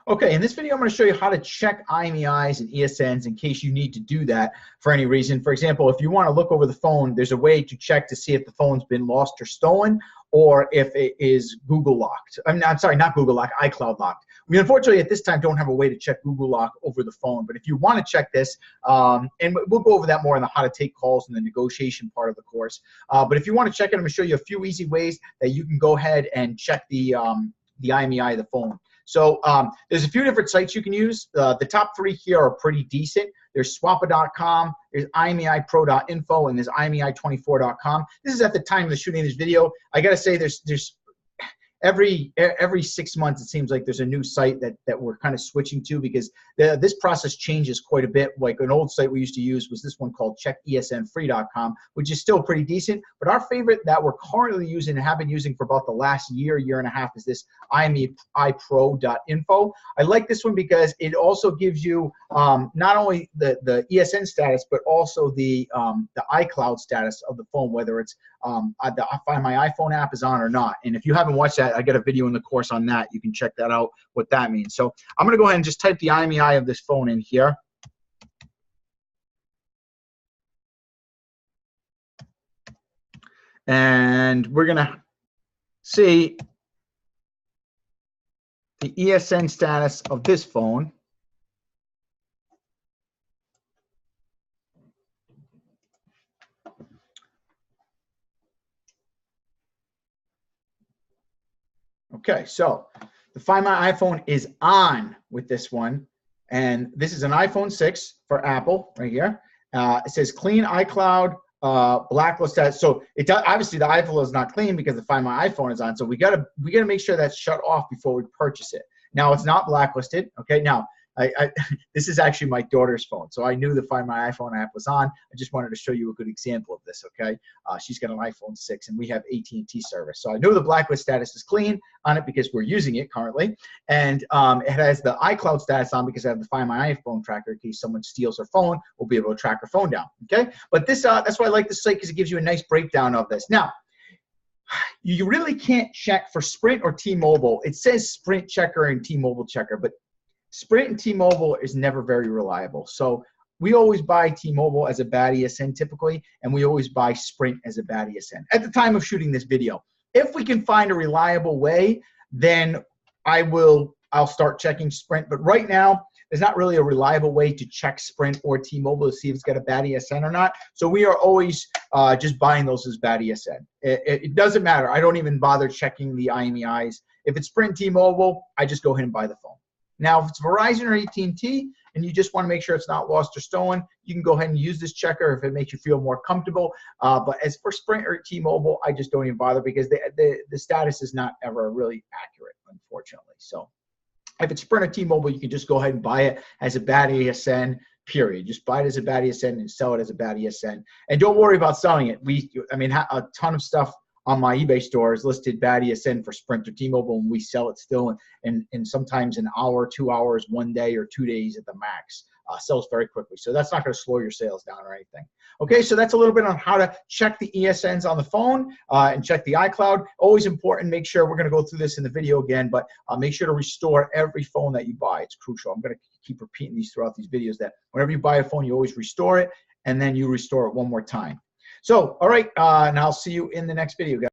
Okay, in this video, I'm going to show you how to check IMEIs and ESNs in case you need to do that for any reason. For example, if you want to look over the phone, there's a way to check to see if the phone's been lost or stolen, or if it is Google locked. I'm sorry, not Google locked, iCloud locked. We unfortunately at this time don't have a way to check Google lock over the phone, but if you want to check this, and we'll go over that more in the how to take calls and the negotiation part of the course. But if you want to check it, I'm going to show you a few easy ways that you can go ahead and check the IMEI of the phone. So there's a few different sites you can use. The top three here are pretty decent. There's swappa.com, there's IMEIpro.info, and there's IMEI24.com. This is at the time of the shooting of this video. I got to say there's every 6 months it seems like there's a new site that we're kind of switching to, because this process changes quite a bit. Like an old site we used to use was this one called checkesnfree.com, which is still pretty decent. But our favorite that we're currently using and have been using for about the last year and a half is this IMEIpro.info. I like this one because it also gives you not only the ESN status, but also the iCloud status of the phone, whether it's the Find My iPhone app is on or not. And if you haven't watched that, I got a video in the course on that. You can check that out, what that means. So I'm going to go ahead and just type the IMEI of this phone in here. And we're going to see the ESN status of this phone. Okay, so the Find My iPhone is on with this one, and this is an iPhone 6 for Apple right here. It says clean iCloud blacklist status. So it does, obviously the iPhone is not clean because the Find My iPhone is on. So we gotta make sure that's shut off before we purchase it. Now it's not blacklisted. Okay, now this is actually my daughter's phone, so I knew the Find My iPhone app was on. I just wanted to show you a good example of this. Okay, she's got an iPhone 6 and we have AT&T service, so I know the blacklist status is clean on it because we're using it currently, and it has the iCloud status on because I have the Find My iPhone tracker in case someone steals her phone. We'll be able to track her phone down. Okay, but this that's why I like this site, because it gives you a nice breakdown of this. Now, you really can't check for Sprint or T-Mobile. It says Sprint checker and T-Mobile checker, but Sprint and T-Mobile is never very reliable. So we always buy T-Mobile as a bad ESN typically, and we always buy Sprint as a bad ESN at the time of shooting this video. If we can find a reliable way, then I'll start checking Sprint. But right now, there's not really a reliable way to check Sprint or T-Mobile to see if it's got a bad ESN or not. So we are always just buying those as bad ESN. It doesn't matter. I don't even bother checking the IMEIs. If it's Sprint, T-Mobile, I just go ahead and buy the phone. Now, if it's Verizon or AT&T and you just want to make sure it's not lost or stolen, you can go ahead and use this checker if it makes you feel more comfortable. But as for Sprint or T-Mobile, I just don't even bother because the status is not ever really accurate, unfortunately. So if it's Sprint or T-Mobile, you can just go ahead and buy it as a bad ESN, period. Just buy it as a bad ESN and sell it as a bad ESN. And don't worry about selling it. A ton of stuff on my eBay store is listed bad ESN for Sprint or T-Mobile, and we sell it still in sometimes an hour, 2 hours, 1 day, or 2 days at the max. Sells very quickly. So that's not going to slow your sales down or anything. Okay, so that's a little bit on how to check the ESNs on the phone and check the iCloud. Always important. Make sure, we're going to go through this in the video again, but make sure to restore every phone that you buy. It's crucial. I'm going to keep repeating these throughout these videos that whenever you buy a phone, you always restore it, and then you restore it one more time. So, all right, and I'll see you in the next video, guys.